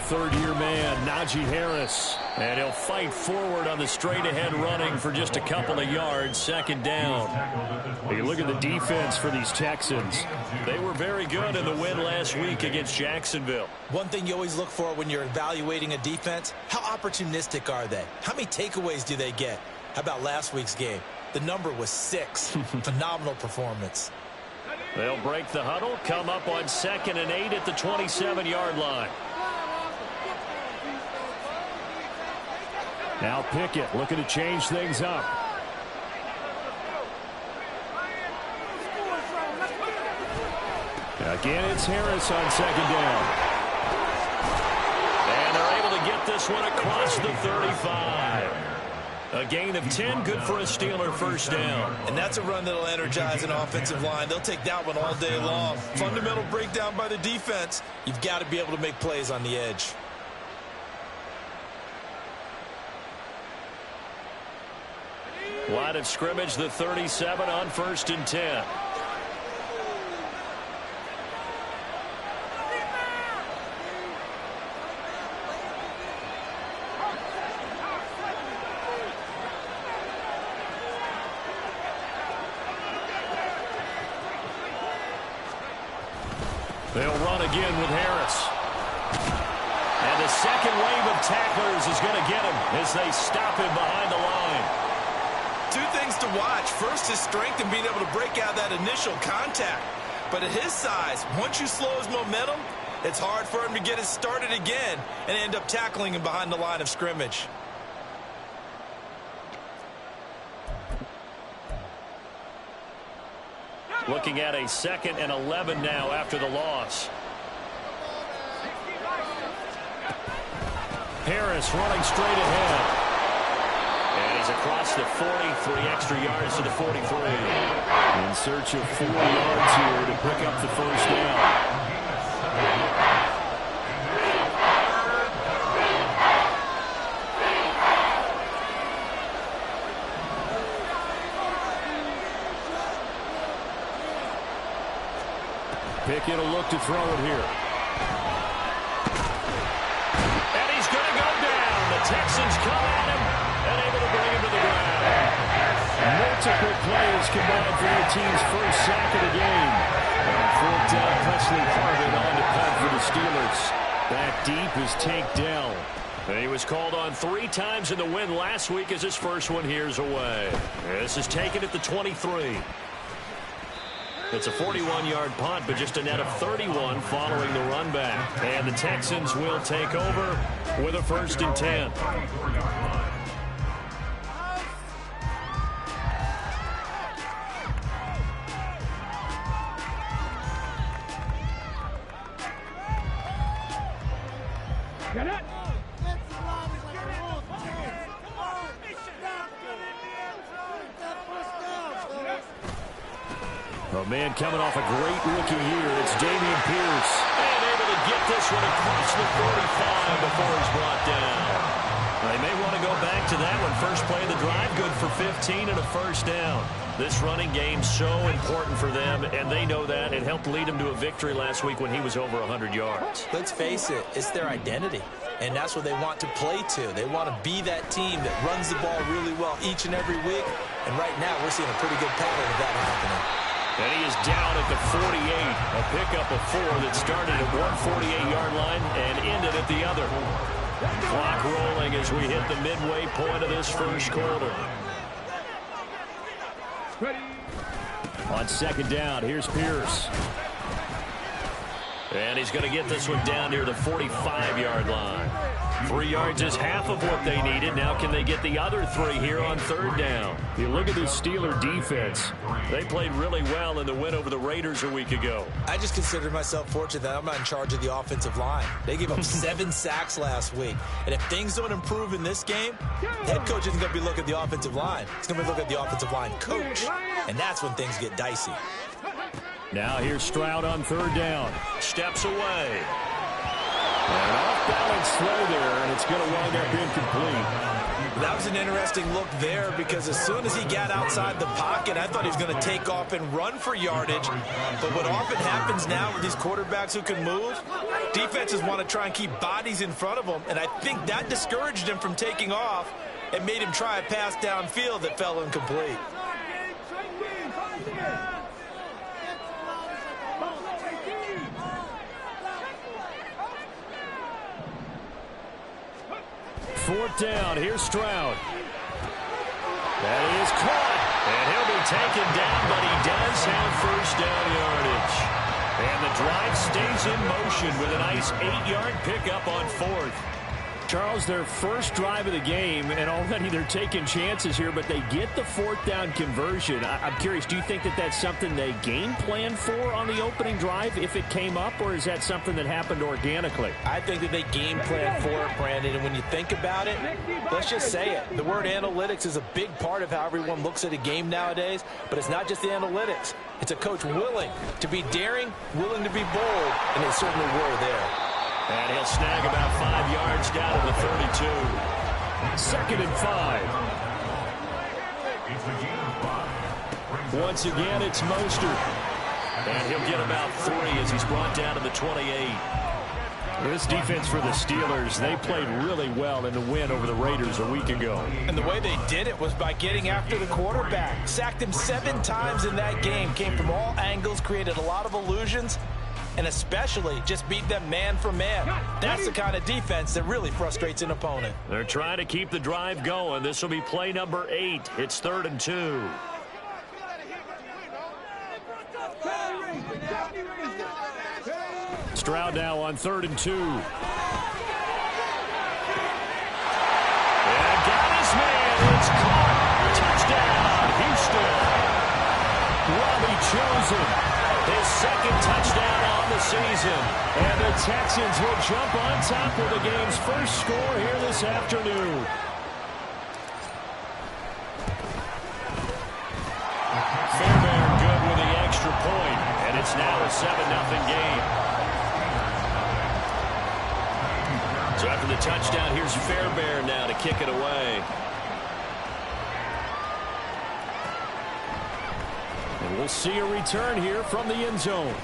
third-year man, Najee Harris. And he'll fight forward on the straight-ahead running for just a couple of yards, second down. Hey, look at the defense for these Texans. They were very good in the win last week against Jacksonville. One thing you always look for when you're evaluating a defense, how opportunistic are they? How many takeaways do they get? How about last week's game? The number was 6. Phenomenal performance. They'll break the huddle, come up on 2nd and 8 at the 27-yard line. Now Pickett looking to change things up. Again, it's Harris on 2nd down. And they're able to get this one across the 35. A gain of 10, good for a Steeler first down. And that's a run that'll energize an offensive line. They'll take that one all day long. Fundamental breakdown by the defense. You've got to be able to make plays on the edge. Line of scrimmage, the 37 on 1st and 10. They'll run again with Harris. And the second wave of tacklers is going to get him as they stop him behind the line. 2 things to watch. First, his strength and being able to break out that initial contact. But at his size, once you slow his momentum, it's hard for him to get it started again and end up tackling him behind the line of scrimmage. Looking at a 2nd and 11 now after the loss. Harris running straight ahead. And he's across the 40, 3 extra yards to the 43. In search of 4 yards here to pick up the first down. Pickett will look to throw it here. And he's going to go down. The Texans come at him and able to bring him to the ground. Multiple players combined for their team's first sack of the game. And 4th down, Presley Harvin on to punt for the Steelers. Back deep is Tank Dell. And he was called on 3 times in the win last week as his first one here's away. This is taken at the 23. It's a 41-yard punt, but just a net of 31 following the run back. And the Texans will take over with a 1st and 10. Get it! A man coming off a great rookie year. It's Dameon Pierce. And able to get this one across the 45 before he's brought down. They may want to go back to that one. First play of the drive, good for 15 and a first down. This running game's so important for them, and they know that. It helped lead them to a victory last week when he was over 100 yards. Let's face it, it's their identity. And that's what they want to play to. They want to be that team that runs the ball really well each and every week. And right now, we're seeing a pretty good pattern of that happening. And he is down at the 48. A pickup of 4 that started at 148-yard line and ended at the other. Clock rolling as we hit the midway point of this first quarter. On 2nd down, here's Pierce. And he's going to get this one down near the 45-yard line. 3 yards is half of what they needed. Now can they get the other 3 here on 3rd down? You look at this Steeler defense. They played really well in the win over the Raiders a week ago. I just consider myself fortunate that I'm not in charge of the offensive line. They gave up 7 sacks last week. And if things don't improve in this game, the head coach isn't going to be looking at the offensive line. He's going to be looking at the offensive line coach. And that's when things get dicey. Now here's Stroud on 3rd down. Steps away. And off-balance throw there, and it's going to wind up incomplete. That was an interesting look there because as soon as he got outside the pocket, I thought he was going to take off and run for yardage. But what often happens now with these quarterbacks who can move, defenses want to try and keep bodies in front of them, and I think that discouraged him from taking off and made him try a pass downfield that fell incomplete. Fourth down. Here's Stroud. That is caught. And he'll be taken down, but he does have first down yardage. And the drive stays in motion with a nice 8-yard pickup on fourth. Charles, their first drive of the game, and already they're taking chances here, but they get the fourth down conversion. I'm curious, do you think that that's something they game planned for on the opening drive if it came up, or is that something that happened organically? I think that they game planned for it, Brandon, and when you think about it, let's just say it. The word analytics is a big part of how everyone looks at a game nowadays, but it's not just the analytics. It's a coach willing to be daring, willing to be bold, and they certainly were there. And he'll snag about 5 yards down to the 32. 2nd and 5. Once again, it's Mostert. And he'll get about 3 as he's brought down to the 28. This defense for the Steelers, they played really well in the win over the Raiders a week ago. And the way they did it was by getting after the quarterback. Sacked him 7 times in that game. Came from all angles, created a lot of illusions, and especially just beat them man for man. That's the kind of defense that really frustrates an opponent. They're trying to keep the drive going. This will be play number 8. It's 3rd and 2. Stroud now on 3rd and 2. And got his man. It's caught. Touchdown, Houston. Robbie Chosen. His 2nd touchdown on the season. And the Texans will jump on top of the game's first score here this afternoon. Fairbairn good with the extra point. And it's now a 7-0 game. So after the touchdown, here's Fairbairn now to kick it away. And we'll see a return here from the end zone.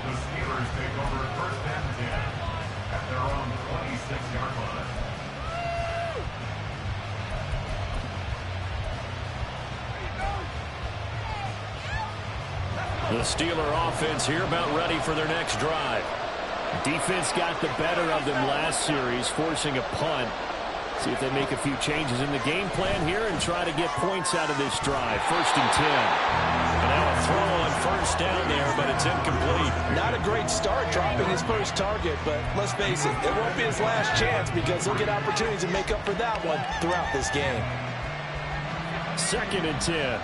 The Steelers take over 1st and 10 at their own 26-yard line. The Steeler offense here about ready for their next drive. Defense got the better of them last series, forcing a punt. See if they make a few changes in the game plan here and try to get points out of this drive. 1st and 10. And now a throw on 1st down there, but it's incomplete. Not a great start dropping his first target, but let's face it, it won't be his last chance because he'll get opportunities to make up for that one throughout this game. 2nd and 10.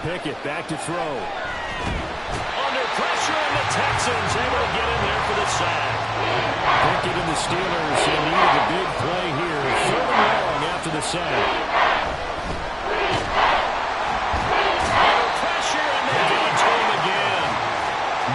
Pickett back to throw. Under pressure, and the Texans able to get in there for the sack. Pickett and the Steelers needed a big play here. 3rd and long after the sack. Under pressure, and they get it to him again.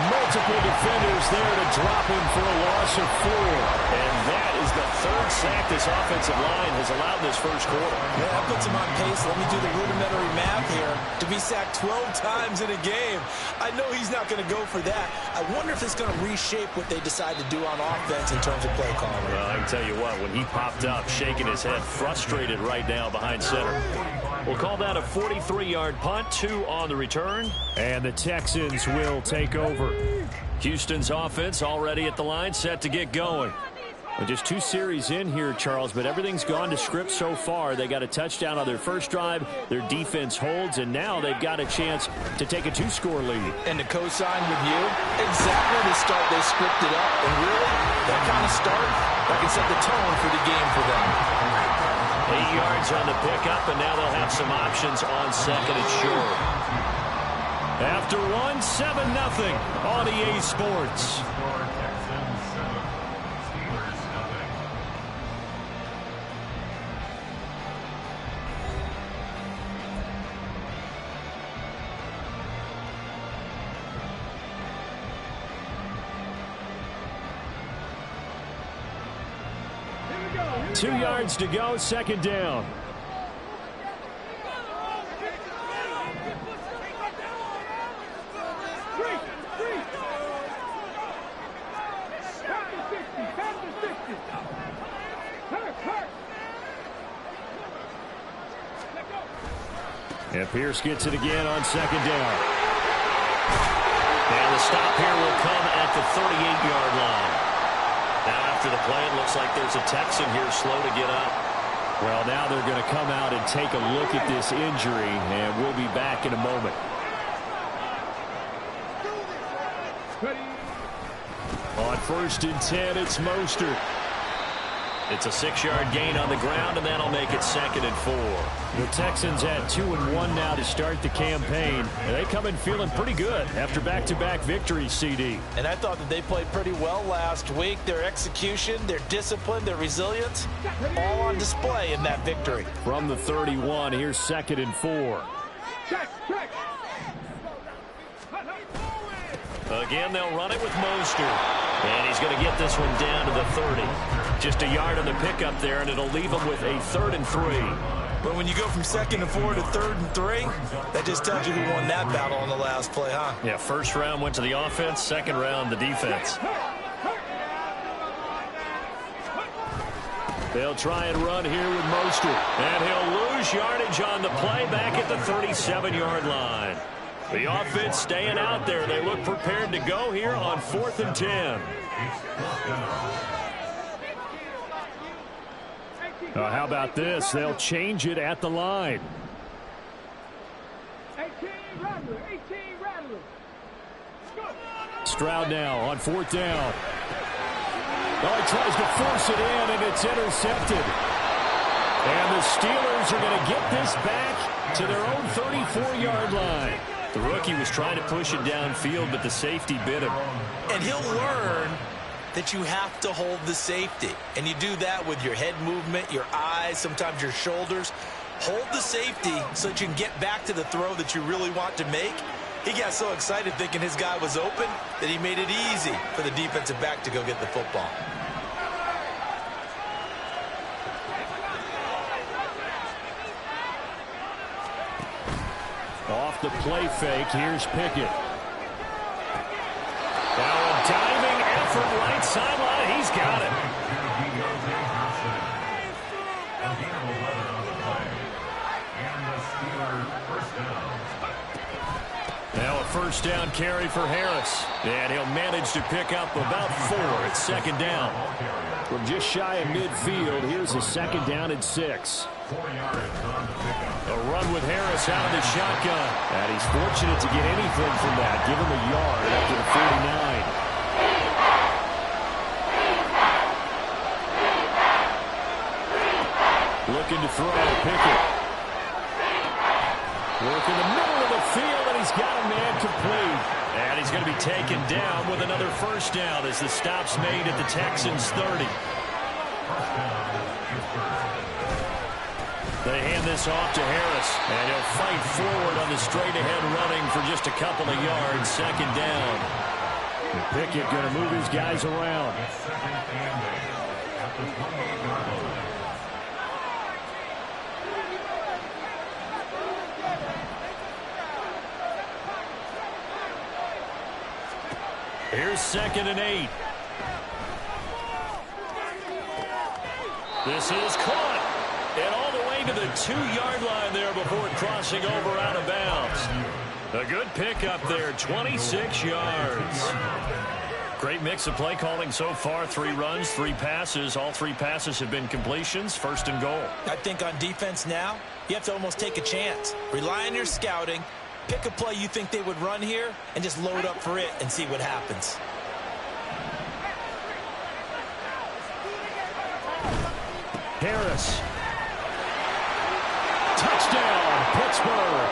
Multiple defenders there to drop him for a loss of 4. And that is the 3rd sack this offensive line has allowed this first quarter. Yeah, that puts him on pace. Let me do the rudimentary math here. To be sacked 12 times in a game, I know he's not going to go for that. I wonder if it's going to reshape what they decide to do on offense in terms of play calling. Well, I can tell you what, when he popped up, shaking his head, frustrated right now behind center. We'll call that a 43-yard punt, 2 on the return. And the Texans will take over. Houston's offense already at the line, set to get going. And just 2 series in here, Charles, but everything's gone to script so far. They got a touchdown on their first drive. Their defense holds, and now they've got a chance to take a 2-score lead. And to co-sign with you, exactly the start they scripted up. And really, that kind of start, that can set the tone for the game for them. 8 yards on the pickup, and now they'll have some options on 2nd and short. After 1, 7-0 on EA Sports. 2 yards to go, second down. And Pierce gets it again on second down. And the stop here will come at the 38-yard line. Now after the play, it looks like there's a Texan here slow to get up. Well, now they're going to come out and take a look at this injury, and we'll be back in a moment. On 1st and 10, it's Mostert. It's a 6-yard gain on the ground, and that'll make it 2nd and 4. The Texans had 2-1 now to start the campaign. And they come in feeling pretty good after back-to-back victories, CD. And I thought that they played pretty well last week. Their execution, their discipline, their resilience, all on display in that victory. From the 31, here's 2nd and 4. Again, they'll run it with Mostert. And he's going to get this one down to the 30. Just a yard on the pickup there, and it'll leave him with a 3rd and 3. But when you go from 2nd and 4 to 3rd and 3, that just tells you who won that battle on the last play, huh? Yeah, 1st round went to the offense, 2nd round the defense. They'll try and run here with Mostert. And he'll lose yardage on the play back at the 37-yard line. The offense staying out there. They look prepared to go here on 4th and 10. How about this? They'll change it at the line. 18 Rattler. Stroud now on 4th down. Oh, he tries to force it in, and it's intercepted. And the Steelers are going to get this back to their own 34-yard line. The rookie was trying to push it downfield, but the safety bit him. And he'll learn that you have to hold the safety. And you do that with your head movement, your eyes, sometimes your shoulders. Hold the safety so that you can get back to the throw that you really want to make. He got so excited thinking his guy was open that he made it easy for the defensive back to go get the football. Off the play fake, here's Pickett. Now a diving effort right sideline. He's got it. Now a 1st down carry for Harris. And he'll manage to pick up about 4 at 2nd down. From just shy of midfield, here's a 2nd down and 6. A run with Harris out of the shotgun. And he's fortunate to get anything from that. Give him a yard after the 49. Looking to throw to Pickett. Work in the middle of the field, and he's got a man complete. And he's going to be taken down with another 1st down as the stop's made at the Texans' 30. They hand this off to Harris, and he'll fight forward on the straight-ahead running for just a couple of yards, 2nd down. And Pickett going to move his guys around. Here's 2nd and 8. This is caught. And all the way to the 2-yard line there before crossing over out of bounds. A good pickup there, 26 yards. Great mix of play calling so far. 3 runs, 3 passes. All 3 passes have been completions. 1st and goal. I think on defense now, you have to almost take a chance. Rely on your scouting. Pick a play you think they would run here and just load up for it and see what happens. Harris. Touchdown, Pittsburgh.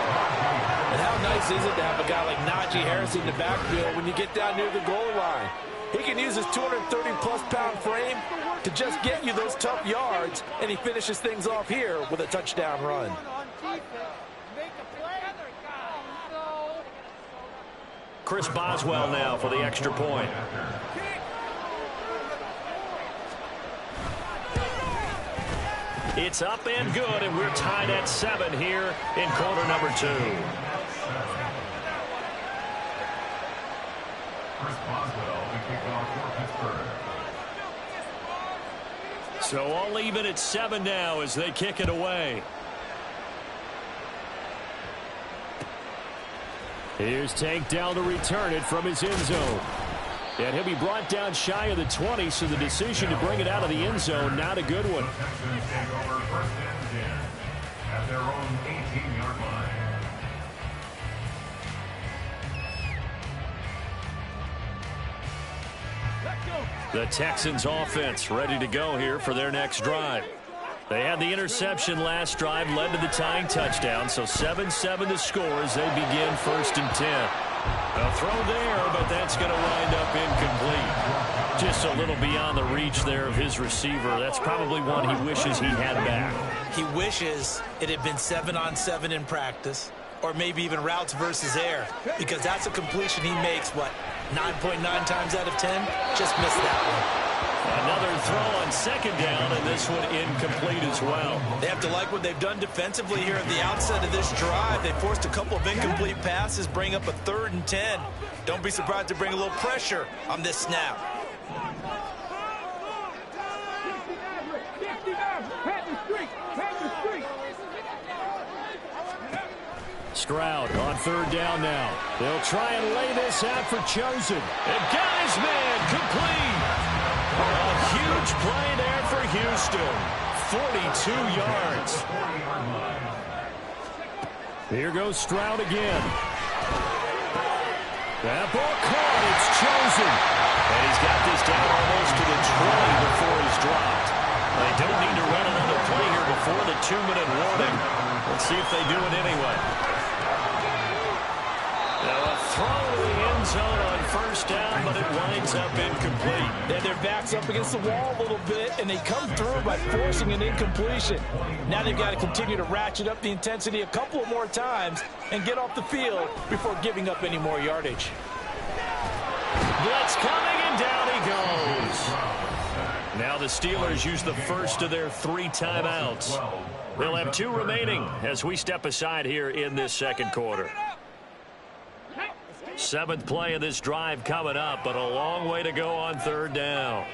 And how nice is it to have a guy like Najee Harris in the backfield when you get down near the goal line? He can use his 230-plus pound frame to just get you those tough yards, and he finishes things off here with a touchdown run. Chris Boswell now for the extra point. It's up and good, and we're tied at 7 here in quarter number 2. Chris Boswell, the kickoff for Pittsburgh. So all even at 7 now as they kick it away. Here's Tank down to return it from his end zone. And he'll be brought down shy of the 20, so the decision to bring it out of the end zone, not a good one. The Texans take over first and 10 at their own 18-yard line. The Texans offense ready to go here for their next drive. They had the interception last drive, led to the tying touchdown, so 7-7 the score as they begin first and 10. A throw there, but that's going to wind up incomplete. Just a little beyond the reach there of his receiver. That's probably one he wishes he had back. He wishes it had been 7-on-7 in practice, or maybe even routes versus air, because that's a completion he makes, 9.9 times out of 10? Just missed that one. Another throw on second down, and this one incomplete as well. They have to like what they've done defensively here at the outset of this drive. They forced a couple of incomplete passes, bring up a 3rd and 10. Don't be surprised to bring a little pressure on this snap. Stroud on 3rd down now. They'll try and lay this out for Chosen. And got his man complete. A huge play there for Houston. 42 yards. Here goes Stroud again. That ball caught. It's Chosen. And he's got this down almost to the 20 before he's dropped. They don't need to run another play here before the 2-minute warning. Let's see if they do it anyway. Now a throw to the end zone on 1st down, but it winds up incomplete. Yeah, their back's up against the wall a little bit, and they come through by forcing an incompletion. Now they've got to continue to ratchet up the intensity a couple of more times and get off the field before giving up any more yardage. Blitz coming, and down he goes. Now the Steelers use the first of their 3 timeouts. They'll have 2 remaining as we step aside here in this second quarter. 7th play of this drive coming up, but a long way to go on 3rd down.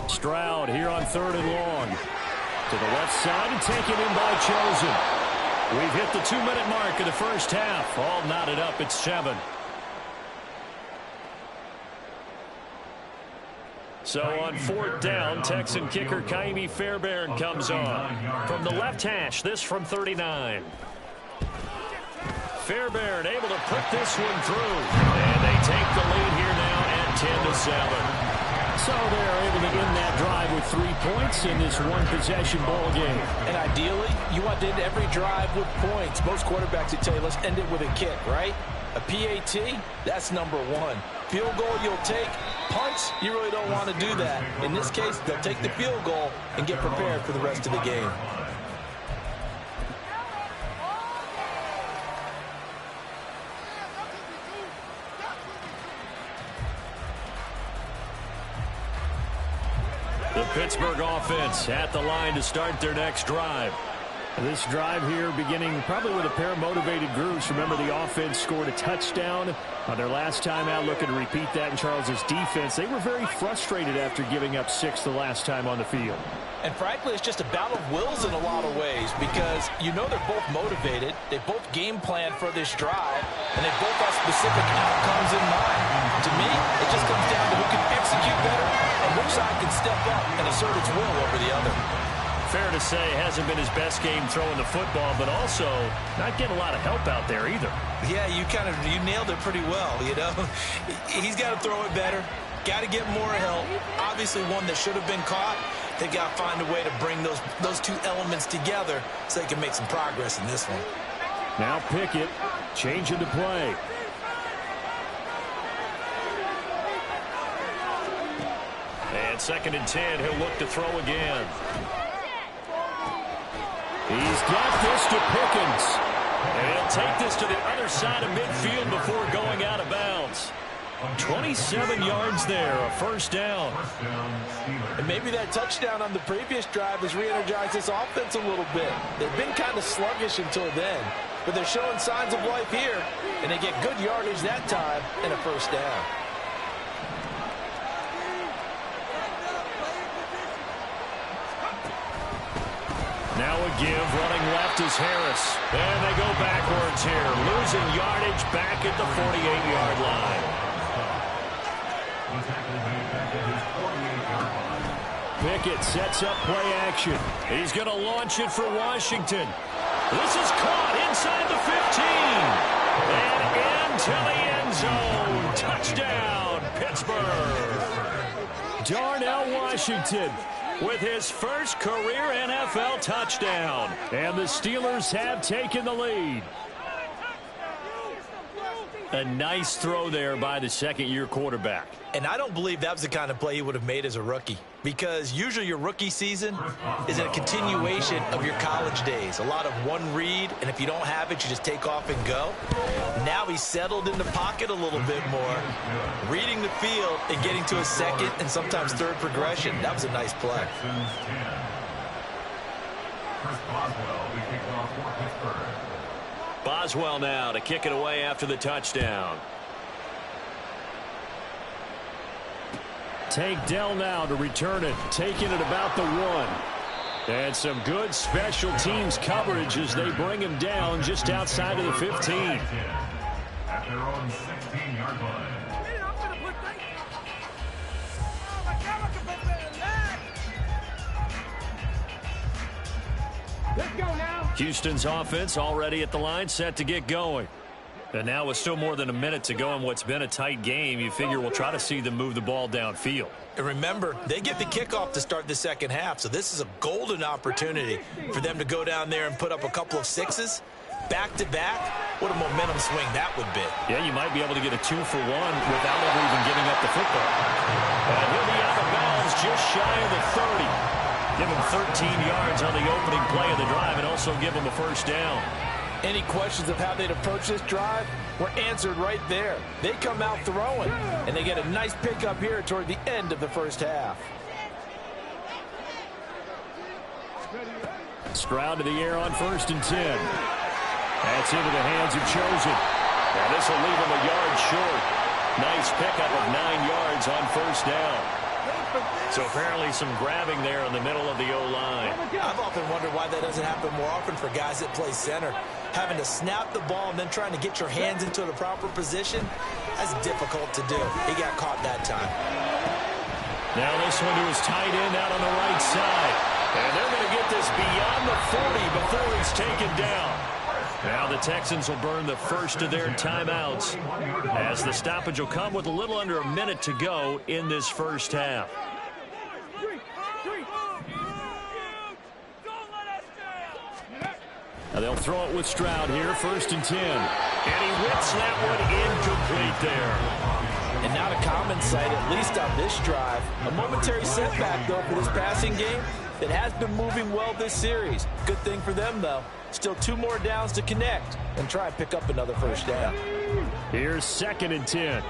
Stroud here on 3rd and long. To the left side and taken in by Chosen. We've hit the 2-minute mark of the first half. All knotted up at 7. So on 4th down, Texan kicker Kaimi Fairbairn comes on. From the left hash, this from 39. Fairbairn able to put this one through. And they take the lead here now at 10-7. So they're able to end that drive with 3 points in this one-possession ball game. And ideally, you want to end every drive with points. Most quarterbacks would tell you, let's end it with a kick, right? A PAT, that's number 1. Field goal you'll take. Punts, you really don't want to do that. In this case, they'll take the field goal and get prepared for the rest of the game. The Pittsburgh offense at the line to start their next drive. This drive here beginning probably with a pair of motivated groups. Remember, the offense scored a touchdown on their last time out, looking to repeat that in Charles's defense. They were very frustrated after giving up 6 the last time on the field. And frankly, it's just a battle of wills in a lot of ways, because you know they're both motivated, they both game plan for this drive, and they both have specific outcomes in mind. To me, it just comes down to who can execute better and which side can step up and assert its will over the other. Fair to say, hasn't been his best game throwing the football, but also not getting a lot of help out there either. Yeah, you nailed it pretty well, you know. He's got to throw it better, got to get more help. Obviously one that should have been caught. They got to find a way to bring those 2 elements together so they can make some progress in this one. Now Pickett changing to play. And 2nd and 10, he'll look to throw again. He's got this to Pickens. And he'll take this to the other side of midfield before going out of bounds. 27 yards there, a first down. And maybe that touchdown on the previous drive has re-energized this offense a little bit. They've been kind of sluggish until then, but they're showing signs of life here, and they get good yardage that time and a first down. Now a give, running left is Harris. And they go backwards here, losing yardage back at the 48-yard line. Pickett sets up play action. He's going to launch it for Washington. This is caught inside the 15. And into the end zone. Touchdown, Pittsburgh. Darnell Washington with his first career NFL touchdown. And the Steelers have taken the lead. A nice throw there by the second-year quarterback. And I don't believe that was the kind of play he would have made as a rookie, because usually your rookie season is a continuation of your college days. A lot of one read, and if you don't have it, you just take off and go. Now he's settled in the pocket a little bit more, reading the field and getting to a second and sometimes third progression. That was a nice play. Boswell now to kick it away after the touchdown. Tank Dell now to return it, taking it about the 1. And some good special teams coverage as they bring him down just outside of the 15. At their own 16-yard line. Let's go now. Houston's offense already at the line, set to get going. And now with still more than a minute to go in what's been a tight game, you figure we'll try to see them move the ball downfield. And remember, they get the kickoff to start the second half, so this is a golden opportunity for them to go down there and put up a couple of sixes. Back-to-back, what a momentum swing that would be. Yeah, you might be able to get a 2-for-1 without ever even giving up the football. And he'll be out of bounds just shy of the 30. Give him 13 yards on the opening play of the drive and also give him a first down. Any questions of how they'd approach this drive were answered right there. They come out throwing, and they get a nice pickup here toward the end of the first half. Stroud to the air on 1st and 10. That's into the hands of Chosen. And this will leave him a yard short. Nice pickup of 9 yards on first down. So apparently some grabbing there in the middle of the O-line. I've often wondered why that doesn't happen more often for guys that play center. Having to snap the ball and then trying to get your hands into the proper position, that's difficult to do. He got caught that time. Now this one to his tight end out on the right side. And they're going to get this beyond the 40 before it's taken down. Now the Texans will burn the first of their timeouts as the stoppage will come with a little under a minute to go in this first half. Now they'll throw it with Stroud here, 1st and 10. And he whips that one incomplete there. And not a common sight, at least on this drive. A momentary setback, though, for this passing game that has been moving well this series. Good thing for them, though. Still 2 more downs to connect and try and pick up another first down. Here's 2nd and 10.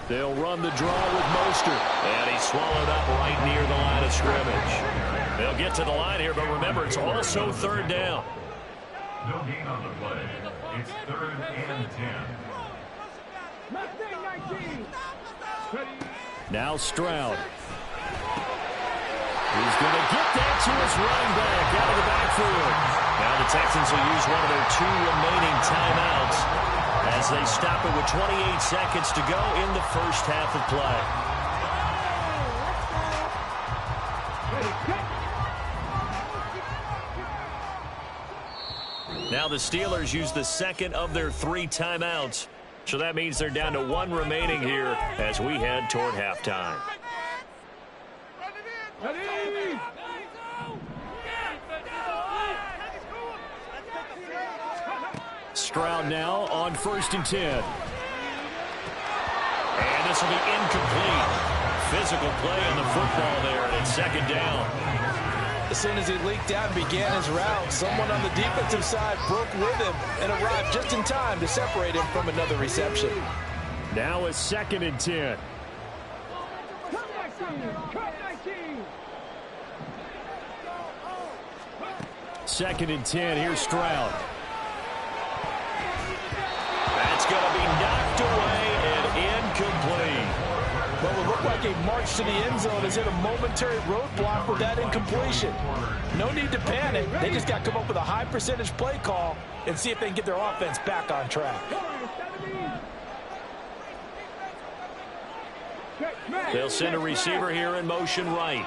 They'll run the draw with Mostert. And he's swallowed up right near the line of scrimmage. They'll get to the line here, but remember, it's also 3rd down. No gain on the play. It's 3rd and 10. Now Stroud. He's going to get that to his running back out of the backfield. Now the Texans will use one of their 2 remaining timeouts as they stop it with 28 seconds to go in the first half of play. Now the Steelers use the second of their 3 timeouts. So that means they're down to 1 remaining here as we head toward halftime. Stroud now on 1st and 10. This will be incomplete. Physical play on the football there, and it's second down. As soon as he leaked out and began his route, someone on the defensive side broke with him and arrived just in time to separate him from another reception. Now it's 2nd and 10. Second and 10. Here's Stroud. That's going to be knocked away and incomplete. What will look like a march to the end zone is hit a momentary roadblock with that incompletion. No need to panic. They just got to come up with a high percentage play call and see if they can get their offense back on track. They'll send a receiver here in motion right.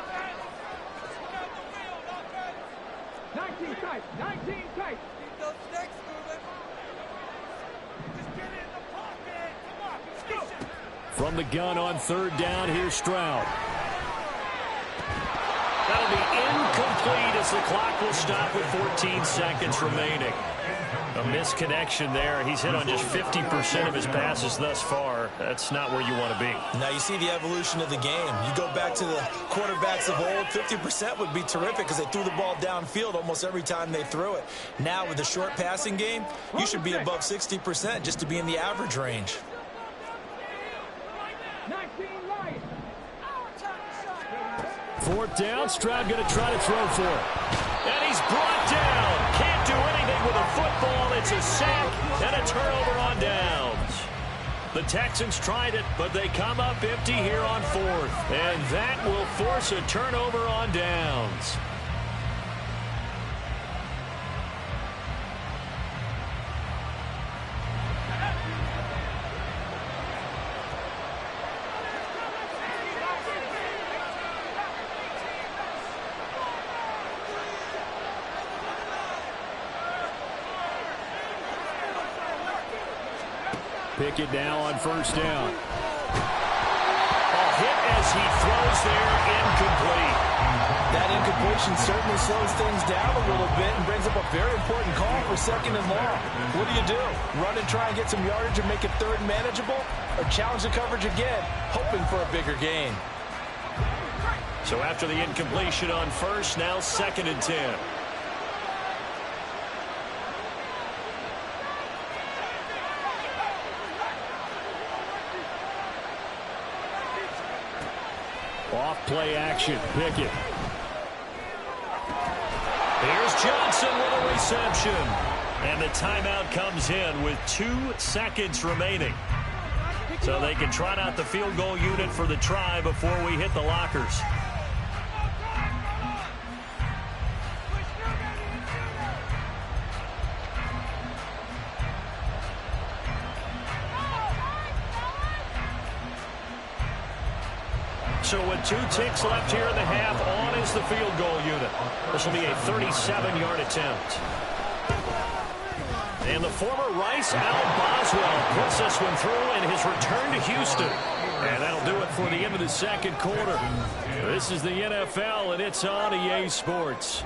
19 tight, 19 tight. From the gun on 3rd down, here's Stroud. That'll be incomplete as the clock will stop with 14 seconds remaining. A misconnection there. He's hit on just 50% of his passes thus far. That's not where you want to be. Now you see the evolution of the game. You go back to the quarterbacks of old, 50% would be terrific because they threw the ball downfield almost every time they threw it. Now with the short passing game, you should be above 60% just to be in the average range. 4th down, Stroud going to try to throw for it. And he's brought down. Can't do anything with a football. It's a sack and a turnover on downs. The Texans tried it, but they come up empty here on 4th. And that will force a turnover on downs. Pickett now on 1st down. A hit as he throws there, incomplete. That incompletion certainly slows things down a little bit and brings up a very important call for 2nd and long. What do? Run and try and get some yardage and make it 3rd manageable? Or challenge the coverage again, hoping for a bigger gain? So after the incompletion on 1st, now 2nd and 10. Off play action, Pickett. Here's Johnson with a reception. And the timeout comes in with 2 seconds remaining. So they can trot out the field goal unit for the try before we hit the lockers. So with 2 ticks left here in the half, on is the field goal unit. This will be a 37-yard attempt. And the former Rice Al Boswell puts this one through in his return to Houston. And that'll do it for the end of the 2nd quarter. This is the NFL, and it's on EA Sports.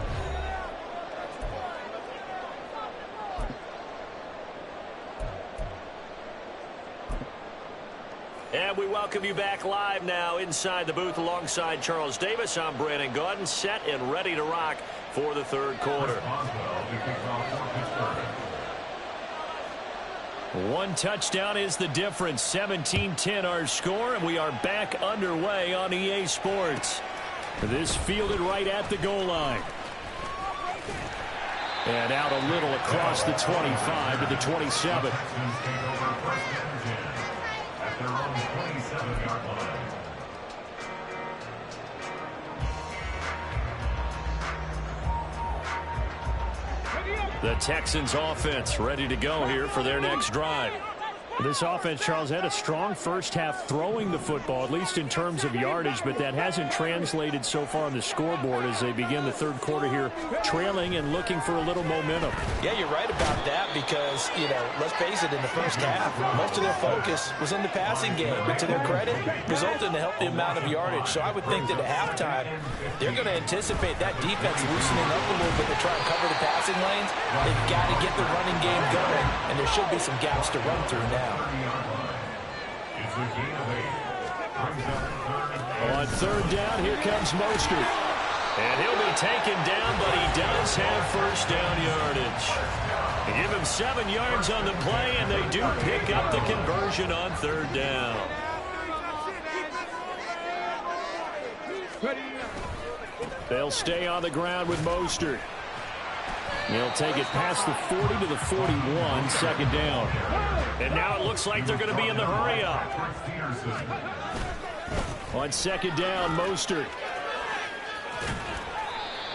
And we welcome you back live now inside the booth alongside Charles Davis. I'm Brandon Gaudin, set and ready to rock for the 3rd quarter. 1 touchdown is the difference. 17-10 our score, and we are back underway on EA Sports. This fielded right at the goal line. And out a little across the 25 to the 27. Their own 27-yard line. The Texans offense ready to go here for their next drive. This offense, Charles, had a strong first half throwing the football, at least in terms of yardage, but that hasn't translated so far on the scoreboard as they begin the 3rd quarter here, trailing and looking for a little momentum. Yeah, you're right about that because, let's face it, in the first half, most of their focus was in the passing game. But to their credit, resulted in a healthy amount of yardage. So I would think that at halftime, they're going to anticipate that defense loosening up a little bit to try and cover the passing lanes. They've got to get the running game going, and there should be some gaps to run through now. It's a gain of 8. On third down, here comes Mostert. And he'll be taken down, but he does have first down yardage. They give him 7 yards on the play, and they do pick up the conversion on third down. They'll stay on the ground with Mostert. He'll take it past the 40 to the 41, second down. And now it looks like they're going to be in the hurry up. On second down, Mostert.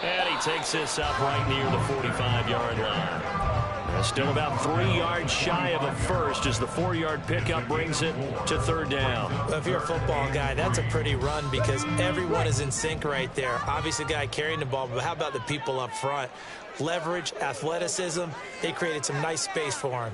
And he takes this up right near the 45-yard line. Still about 3 yards shy of a first as the 4-yard pickup brings it to third down. Well, if you're a football guy, that's a pretty run because everyone is in sync right there. Obviously, the guy carrying the ball, but how about the people up front? Leverage, athleticism, they created some nice space for him.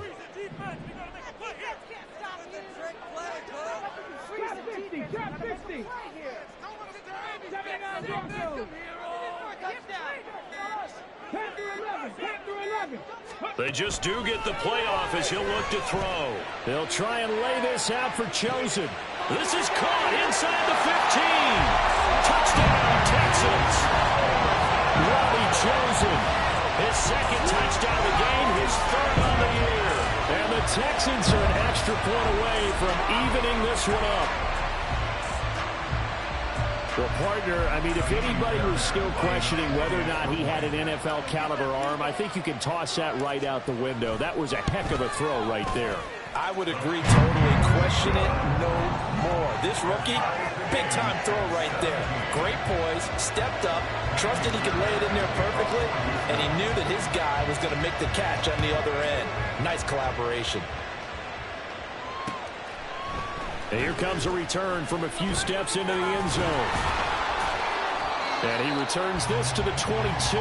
They just do get the playoff as he'll look to throw. They'll try and lay this out for Chosen. This is caught inside the 15. Touchdown, Texans. Robbie Chosen. His second touchdown of the game, his third on the year. And the Texans are an extra point away from evening this one up. Well, partner, I mean, if anybody was still questioning whether or not he had an NFL caliber arm, I think you can toss that right out the window. That was a heck of a throw right there. I would agree totally. Question it no more. This rookie, big-time throw right there. Great poise, stepped up, trusted he could lay it in there perfectly, and he knew that his guy was going to make the catch on the other end. Nice collaboration. And here comes a return from a few steps into the end zone. And he returns this to the 22.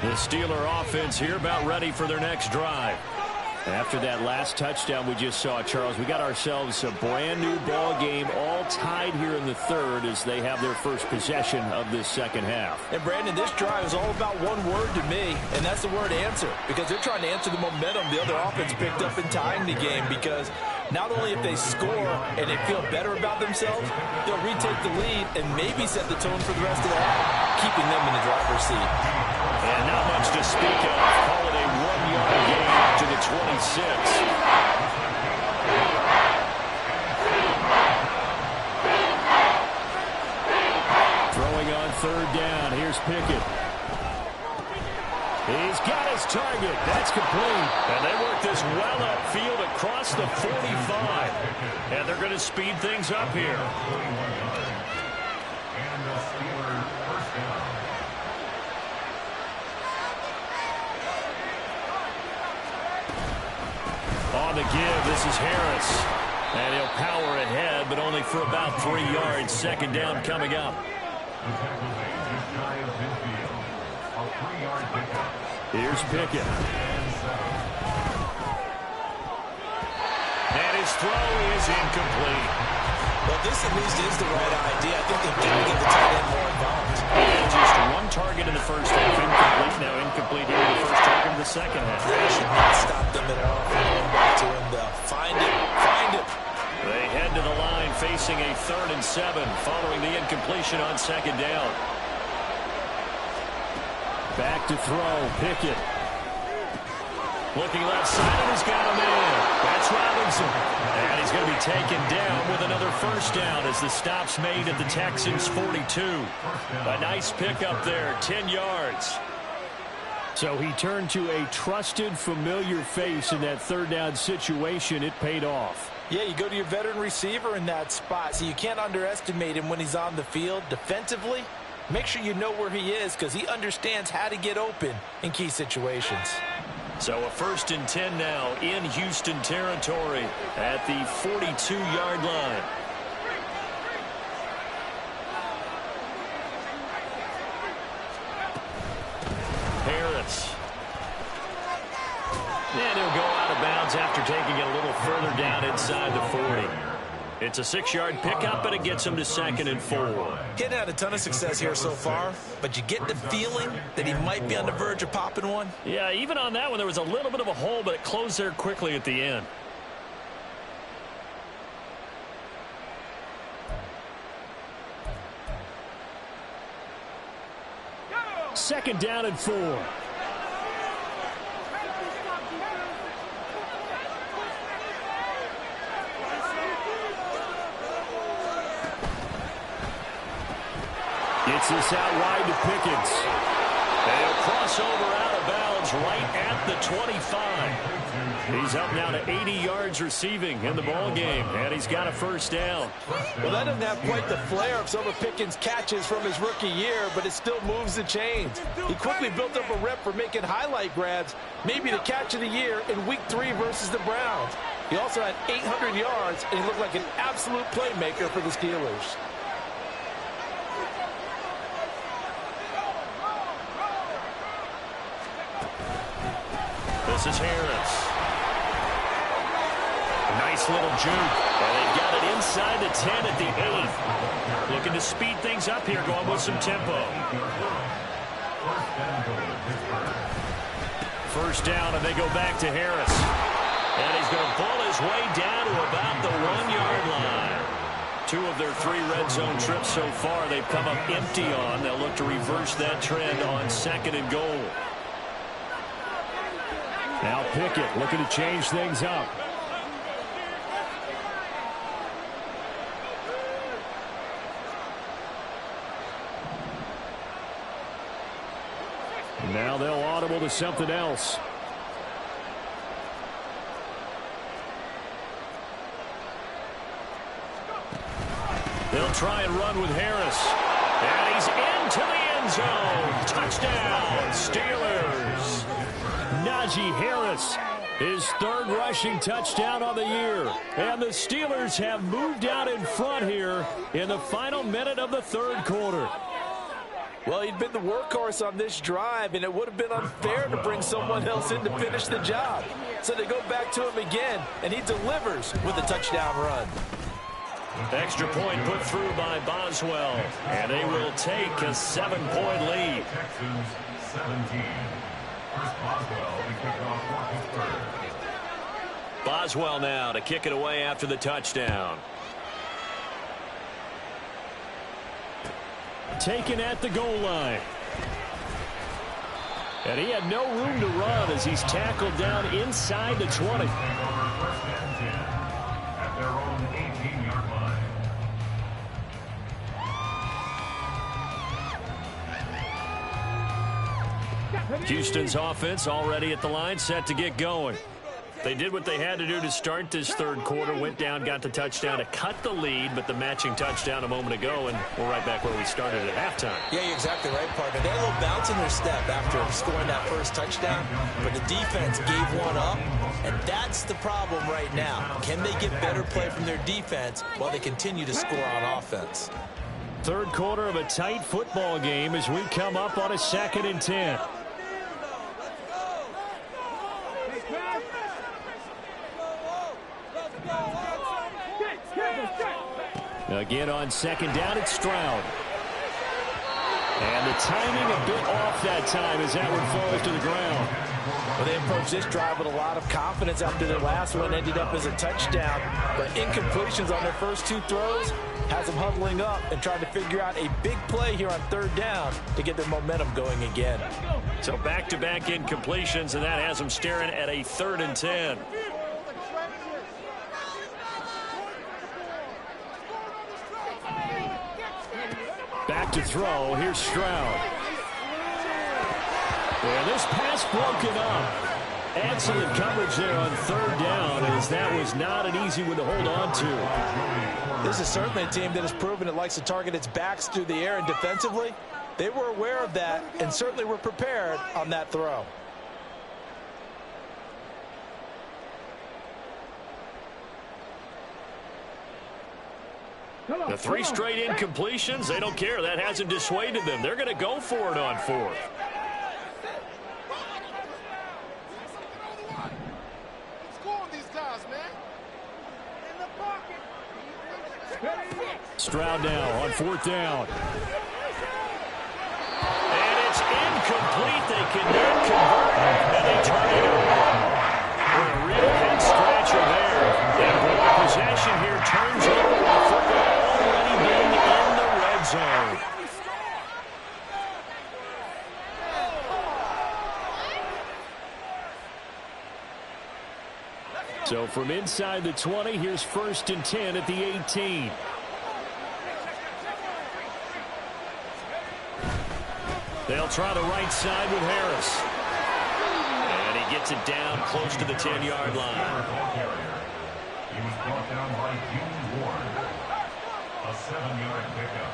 The Steeler offense here about ready for their next drive. After that last touchdown we just saw, Charles, we got ourselves a brand new ball game, all tied here in the third as they have their first possession of this second half. And Brandon, this drive is all about one word to me, and that's the word answer, because they're trying to answer the momentum the other offense picked up in tying the game, because not only if they score and they feel better about themselves, they'll retake the lead and maybe set the tone for the rest of the half, keeping them in the driver's seat. And not much to speak of. Call it a 1-yard gain to the 26. Throwing on third down. Here's Pickett. He's got his target. That's complete. And they work this well upfield across the 45. And they're going to speed things up here. On the give, this is Harris. And he'll power ahead, but only for about 3 yards. Second down coming up. Here's Pickett. And his throw is incomplete. Well, this at least is the right idea. I think they've got to give the tight end more involved. And just 1 target in the first half. Incomplete. Now incomplete here in the first target in the second half. They should not stop them at all from going back to him. Find it. Find it. They head to the line facing a 3rd and 7 following the incompletion on second down. Back to throw. Pickett. Looking left side, and he's got a man. That's Robinson. And he's going to be taken down with another first down as the stop's made at the Texans' 42. A nice pickup there, 10 yards. So he turned to a trusted, familiar face in that third down situation. It paid off. Yeah, you go to your veteran receiver in that spot, so you can't underestimate him when he's on the field defensively. Make sure you know where he is because he understands how to get open in key situations. So a 1st and 10 now in Houston territory at the 42-yard line. Harris. And he'll go out of bounds after taking it a little further down inside the 40. It's a 6-yard pickup, and it gets him to 2nd and 4. Getting had a ton of success here so far, but you get the feeling that he might be on the verge of popping one. Yeah, even on that one, there was a little bit of a hole, but it closed there quickly at the end. Second down and 4. Gets this out wide to Pickens. And he'll cross over out of bounds right at the 25. He's up now to 80 yards receiving in the ball game, and he's got a first down. Well, that doesn't have quite the flair of some of Pickens' catches from his rookie year, but it still moves the chains. He quickly built up a rep for making highlight grabs, maybe the catch of the year in Week 3 versus the Browns. He also had 800 yards, and he looked like an absolute playmaker for the Steelers. This is Harris. Nice little juke. And they've got it inside the 10 at the 8. Looking to speed things up here, going with some tempo. First down, and they go back to Harris. And he's going to pull his way down to about the 1-yard line. 2 of their 3 red zone trips so far, they've come up empty on. They'll look to reverse that trend on 2nd and goal. Now Pickett looking to change things up. Now they'll audible to something else. They'll try and run with Harris. And he's into the end zone. Touchdown, Steelers. Najee Harris, his 3rd rushing touchdown on the year. And the Steelers have moved out in front here in the final minute of the 3rd quarter. Well, he'd been the workhorse on this drive, and it would have been unfair to bring someone else in to finish the job. So they go back to him again, and he delivers with a touchdown run. Extra point put through by Boswell, and they will take a 7-point lead. Texans 17. First Boswell to kick off for Pittsburgh. Boswell now to kick it away after the touchdown. Taken at the goal line. And he had no room to run as he's tackled down inside the 20. At their own 18-yard line. Houston's offense already at the line, set to get going. They did what they had to do to start this 3rd quarter, went down, got the touchdown to cut the lead, but the matching touchdown a moment ago, and we're right back where we started at halftime. Yeah, you're exactly right, partner. They had a little bounce in their step after scoring that first touchdown, but the defense gave one up, and that's the problem right now. Can they get better play from their defense while they continue to score on offense? 3rd quarter of a tight football game as we come up on a 2nd and 10. Again on 2nd down, it's Stroud. And the timing a bit off that time as that one falls to the ground. Well, they approached this drive with a lot of confidence after their last one ended up as a touchdown. But incompletions on their first 2 throws has them huddling up and trying to figure out a big play here on 3rd down to get their momentum going again. So back-to-back incompletions, and that has them staring at a 3rd and 10. Back to throw. Here's Stroud. And this pass broken up. Excellent coverage there on 3rd down, as that was not an easy one to hold on to. This is certainly a team that has proven it likes to target its backs through the air, and defensively, they were aware of that and certainly were prepared on that throw. The 3 straight incompletions, they don't care. That hasn't dissuaded them. They're going to go for it on 4th. Stroud now on 4th down. And it's incomplete. They cannot convert, and they turn it over. A real head scratcher there. And boy, possession here turns over with football already being in the red zone. So from inside the 20, here's 1st and 10 at the 18. They'll try the right side with Harris. And he gets it down close to the 10-yard line. He was brought down by Gene Ward. A 7-yard pickup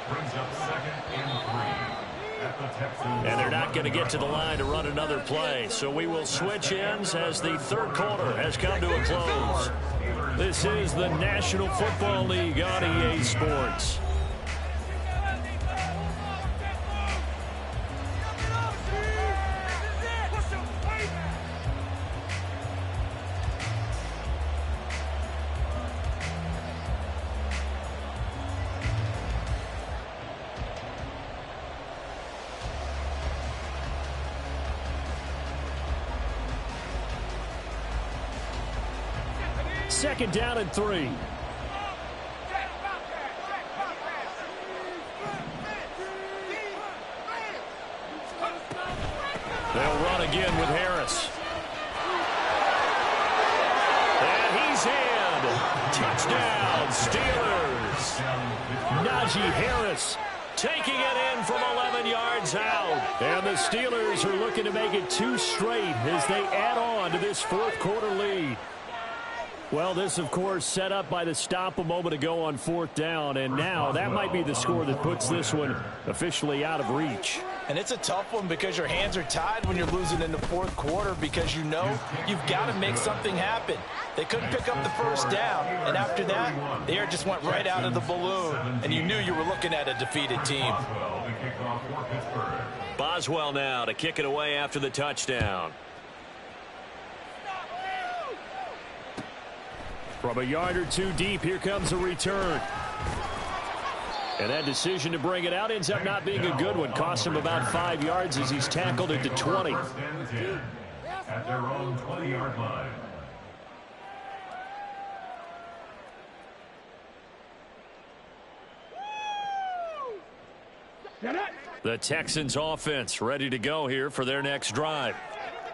brings up 2nd and 3 at the Texans. And they're not going to get to the line to run another play. So we will switch ends as the 3rd quarter has come to a close. This is the National Football League on EA Sports. Second down and 3. They'll run again with Harris. And he's in. Touchdown, Steelers. Najee Harris Taking it in from 11 yards out. And the Steelers are looking to make it 2 straight as they add on to this 4th quarter lead. Well, this, of course, set up by the stop a moment ago on 4th down, and now that might be the score that puts this one officially out of reach. And it's a tough one because your hands are tied when you're losing in the 4th quarter because you know you've got to make something happen. They couldn't pick up the 1st down, and after that, the air just went right out of the balloon, and you knew you were looking at a defeated team. Boswell now to kick it away after the touchdown. From a yard or 2 deep, here comes a return. And that decision to bring it out ends up not being a good one. Cost him about 5 yards as he's tackled it to 20. At their own 20-yard line. The Texans offense ready to go here for their next drive.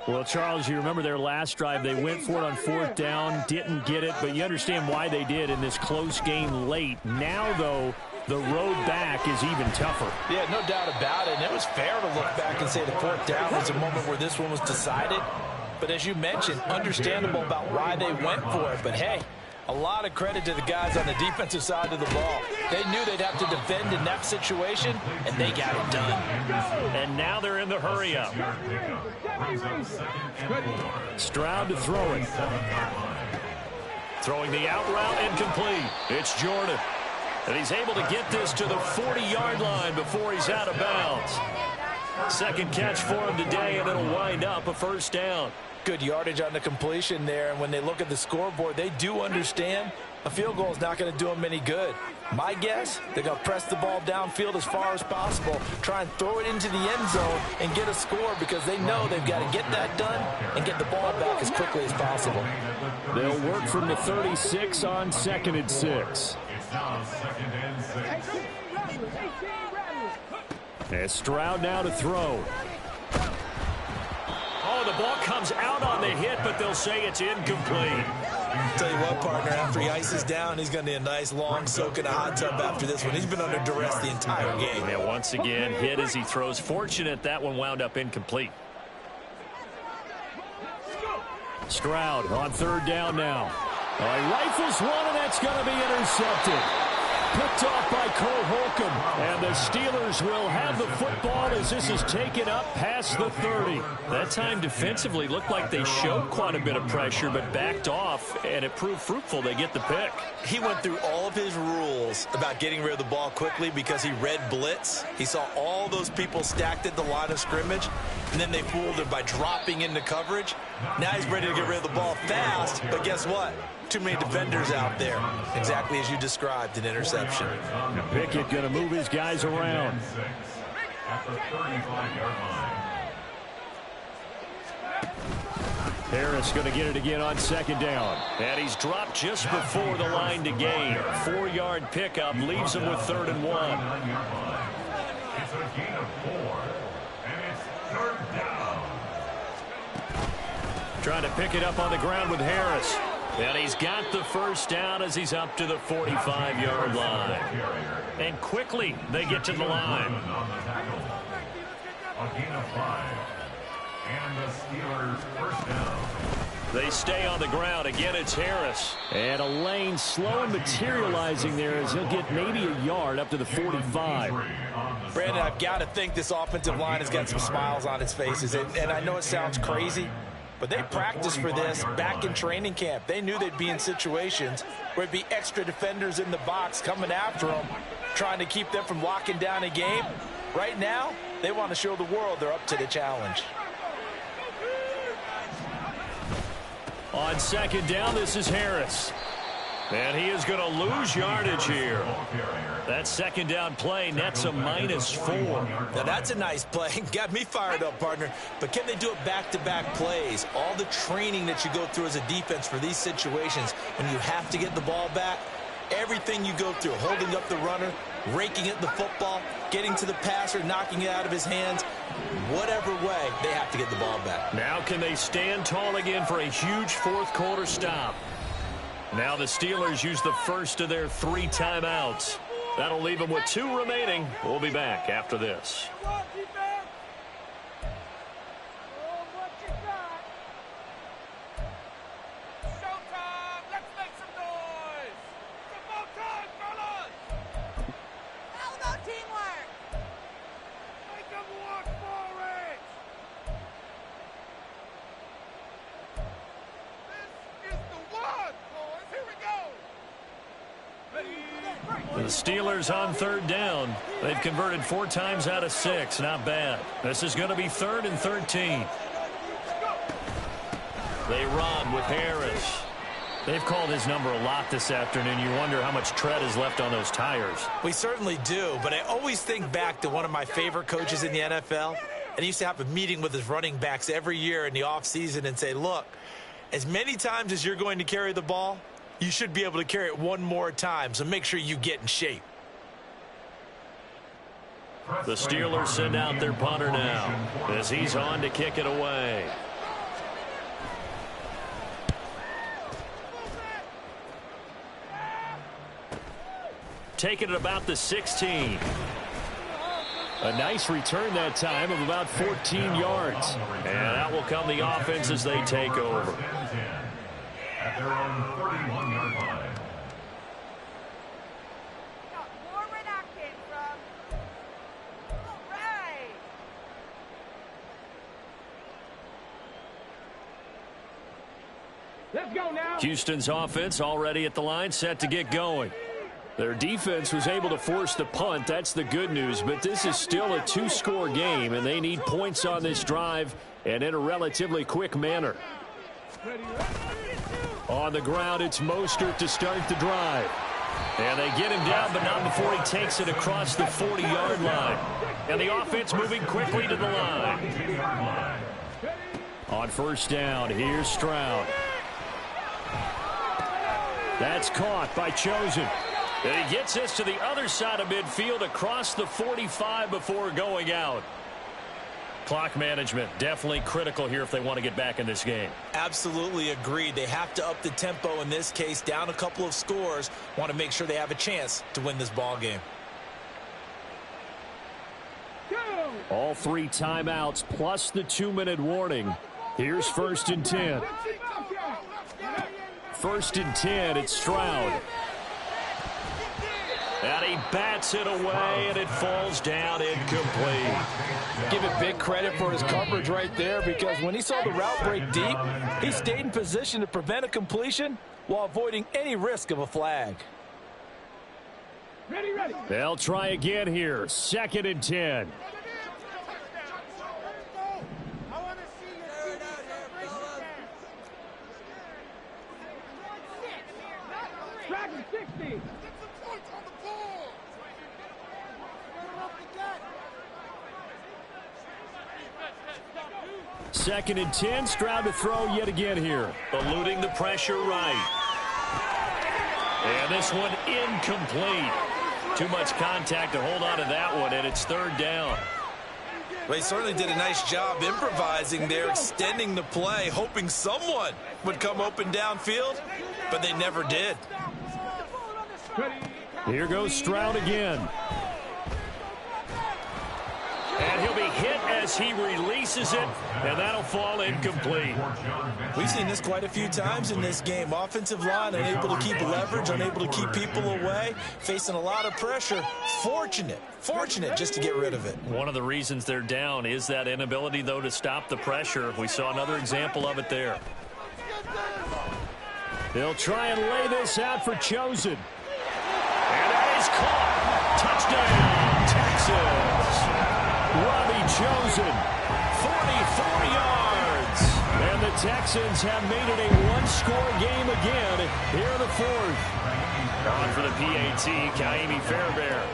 Well, Charles, you remember their last drive. They went for it on 4th down, didn't get it, but you understand why they did in this close game late. Now, though, the road back is even tougher. Yeah, no doubt about it. And it was fair to look back and say the 4th down was a moment where this one was decided. But as you mentioned, understandable about why they went for it. But, hey, a lot of credit to the guys on the defensive side of the ball. They knew they'd have to defend in that situation, and they got it done. And now they're in the hurry-up. Stroud to throw it. Throwing the out route incomplete. It's Jordan. And he's able to get this to the 40-yard line before he's out of bounds. Second catch for him today, and it'll wind up a 1st down. Good yardage on the completion there, and when they look at the scoreboard, they do understand a field goal is not going to do them any good. My guess, they're going to press the ball downfield as far as possible, try and throw it into the end zone and get a score because they know they've got to get that done and get the ball back as quickly as possible. They'll work from the 36 on 2nd and 6. It's now 2nd and 6. And Stroud now to throw. Oh, the ball comes out on the hit, but they'll say it's incomplete. Tell you what, partner, after he ices down, he's going to need a nice long soak in a hot tub after this one. He's been under duress the entire game. Yeah, once again, hit as he throws. Fortunate that one wound up incomplete. Stroud on 3rd down now. He rifles one, and that's going to be intercepted. Picked off by Cole Holcomb. And the Steelers will have the football as this is taken up past the 30. That time defensively looked like they showed quite a bit of pressure but backed off, and it proved fruitful. They get the pick. He went through all of his rules about getting rid of the ball quickly because he read blitz. He saw all those people stacked at the line of scrimmage, and then they fooled him by dropping into coverage. Now he's ready to get rid of the ball fast, but guess what? Too many defenders out there. Exactly as you described, an interception. Pickett going to move his guys around. At the 35-yard line. Harris going to get it again on second down. And he's dropped just before the line to gain. 4-yard pickup leaves him with 3rd and 1. It's a gain of 4, and it's 3rd down. Trying to pick it up on the ground with Harris. And he's got the first down as he's up to the 45-yard line. And quickly they get to the line. A gain of 5. And the Steelers first down. They stay on the ground. Again, it's Harris. And a lane slow materializing there as he'll get maybe a yard up to the 45. Brandon, I've got to think this offensive line has got some smiles on its faces. And I know it sounds crazy, but they practiced for this back in training camp. They knew they'd be in situations where it'd be extra defenders in the box coming after them, trying to keep them from locking down a game. Right now, they want to show the world they're up to the challenge. On second down, this is Harris. And he is going to lose yardage here. That second down play nets a -4. Now, that's a nice play. Got me fired up, partner. But can they do it back-to-back plays? All the training that you go through as a defense for these situations, when you have to get the ball back, everything you go through, holding up the runner, raking at the football, getting to the passer, knocking it out of his hands, whatever way, they have to get the ball back. Now can they stand tall again for a huge fourth-quarter stop? Now the Steelers use the first of their 3 timeouts. That'll leave them with 2 remaining. We'll be back after this. The Steelers on 3rd down. They've converted 4 times out of 6. Not bad. This is going to be 3rd and 13. They run with Harris. They've called his number a lot this afternoon. You wonder how much tread is left on those tires. We certainly do, but I always think back to one of my favorite coaches in the NFL, and he used to have a meeting with his running backs every year in the offseason and say, look, as many times as you're going to carry the ball, you should be able to carry it 1 more time, so make sure you get in shape. The Steelers send out their punter now as he's on to kick it away. Taking it about the 16. A nice return that time of about 14 yards. And that will come the offense as they take over. At their own 31-yard line. Let's go now. Houston's offense already at the line, set to get going. Their defense was able to force the punt. That's the good news, but this is still a 2-score game, and they need points on this drive and in a relatively quick manner. On the ground, it's Mostert to start the drive. And they get him down, but not before he takes it across the 40-yard line. And the offense moving quickly to the line. On first down, here's Stroud. That's caught by Chosen. And he gets this to the other side of midfield across the 45 before going out. Clock management definitely critical here if they want to get back in this game. Absolutely agreed. They have to up the tempo in this case, down a couple of scores. Want to make sure they have a chance to win this ball game. All 3 timeouts plus the 2-minute warning. Here's 1st and 10. 1st and 10, it's Stroud. And he bats it away, and it falls down incomplete. Give it big credit for his coverage right there, because when he saw the route break deep, he stayed in position to prevent a completion while avoiding any risk of a flag. Ready, ready. They'll try again here. 2nd and 10. Dragon 60. Second and 10. Stroud to throw yet again here. Eluding the pressure right. And this one incomplete. Too much contact to hold on to that one, and it's third down. Well, he certainly did a nice job improvising there, extending the play, hoping someone would come open downfield, but they never did. Here goes Stroud again. And he'll be hit as he releases it, and that'll fall incomplete. We've seen this quite a few times in this game. Offensive line unable to keep leverage, unable to keep people away, facing a lot of pressure. Fortunate just to get rid of it. One of the reasons they're down is that inability, though, to stop the pressure. We saw another example of it there. They'll try and lay this out for Chosen. And that is caught. Touchdown, Texans. Robbie Chosen, 44 yards. And the Texans have made it a one-score game again here in the fourth. On for the PAT, Kaimi Fairbairn.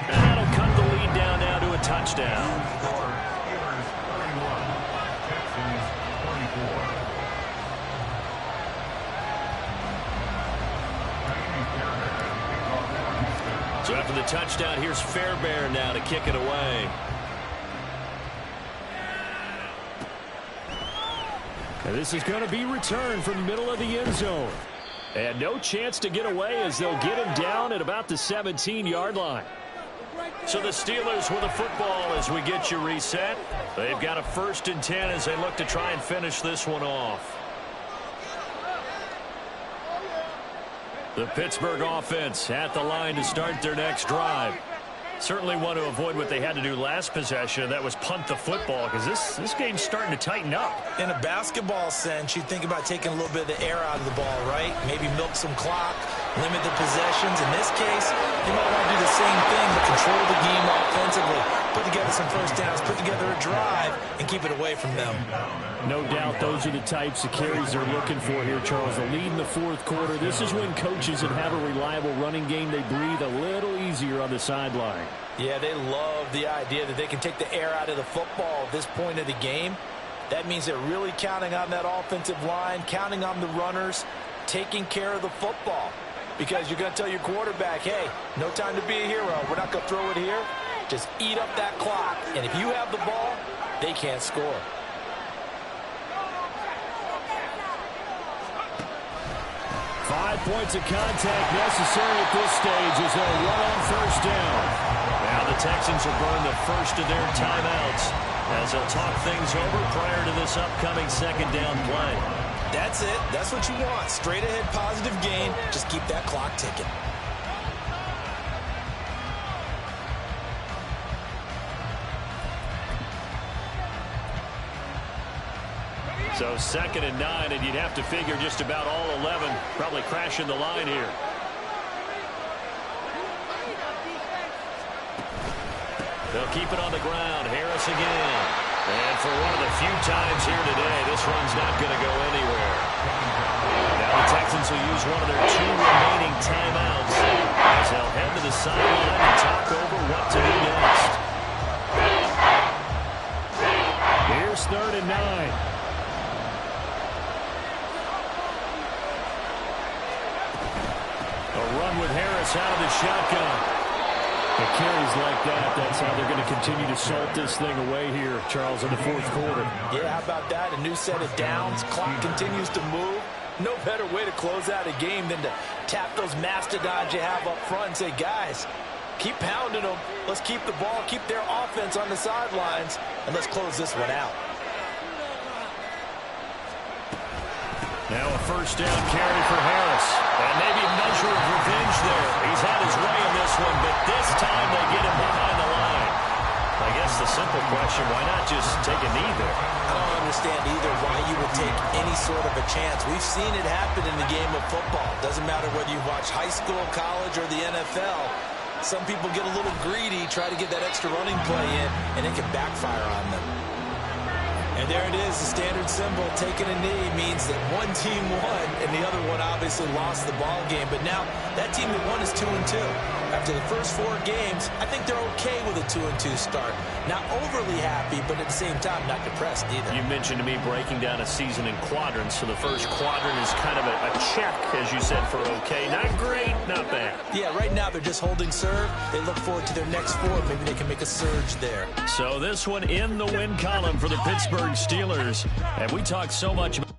And that'll cut the lead down now to a touchdown. So after the touchdown, here's Fairbairn now to kick it away. And this is going to be returned from the middle of the end zone. And no chance to get away as they'll get him down at about the 17-yard line. So the Steelers with the football as we get you reset. They've got a 1st and 10 as they look to try and finish this one off. The Pittsburgh offense at the line to start their next drive. Certainly want to avoid what they had to do last possession. That was punt the football, because this game's starting to tighten up. In a basketball sense, you think about taking a little bit of the air out of the ball, right? Maybe milk some clock, limit the possessions. In this case, they might want to do the same thing, but control the game offensively. Put together some first downs, put together a drive, and keep it away from them. No doubt those are the types of carries they're looking for here, Charles. The lead in the fourth quarter. This is when coaches that have a reliable running game, they breathe a little easier on the sideline. Yeah, they love the idea that they can take the air out of the football at this point of the game. That means they're really counting on that offensive line, counting on the runners, taking care of the football. Because you're going to tell your quarterback, hey, no time to be a hero. We're not going to throw it here. Just eat up that clock. And if you have the ball, they can't score. Five points of contact necessary at this stage as they'll run on first down. Now the Texans will burn the first of their timeouts as they'll talk things over prior to this upcoming second down play. That's it. That's what you want. Straight ahead positive gain. Just keep that clock ticking. So 2nd and 9, and you'd have to figure just about all 11 probably crashing the line here. They'll keep it on the ground. Harris again. And for one of the few times here today, this run's not going to go anywhere. Now the Texans will use one of their 2 remaining timeouts as they'll head to the sideline and talk over what to do next. Here's 3rd and 9. Run with Harris out of the shotgun. The carries like that, that's how they're going to continue to salt this thing away here, Charles, in the fourth quarter. Yeah, how about that? A new set of downs. Clock continues to move. No better way to close out a game than to tap those mastodons you have up front and say, guys, keep pounding them. Let's keep the ball, keep their offense on the sidelines, and let's close this one out. Now a first down carry for Harris. And maybe a measure of revenge there. He's had his way in this one, but this time they get him behind the line. I guess the simple question, why not just take a knee there? I don't understand either why you would take any sort of a chance. We've seen it happen in the game of football. Doesn't matter whether you watch high school, college, or the NFL. Some people get a little greedy, try to get that extra running play in, and it can backfire on them. And there it is, the standard symbol. Taking a knee means that one team won, and the other one obviously lost the ball game. But now that team that won is 2-2. After the first 4 games, I think they're okay with a 2-2 start. Not overly happy, but at the same time, not depressed either. You mentioned to me breaking down a season in quadrants. So the first quadrant is kind of a check, as you said, for okay. Not great, not bad. Yeah, right now they're just holding serve. They look forward to their next 4. Maybe they can make a surge there. So this one in the win column for the Pittsburgh Steelers. And we talked so much about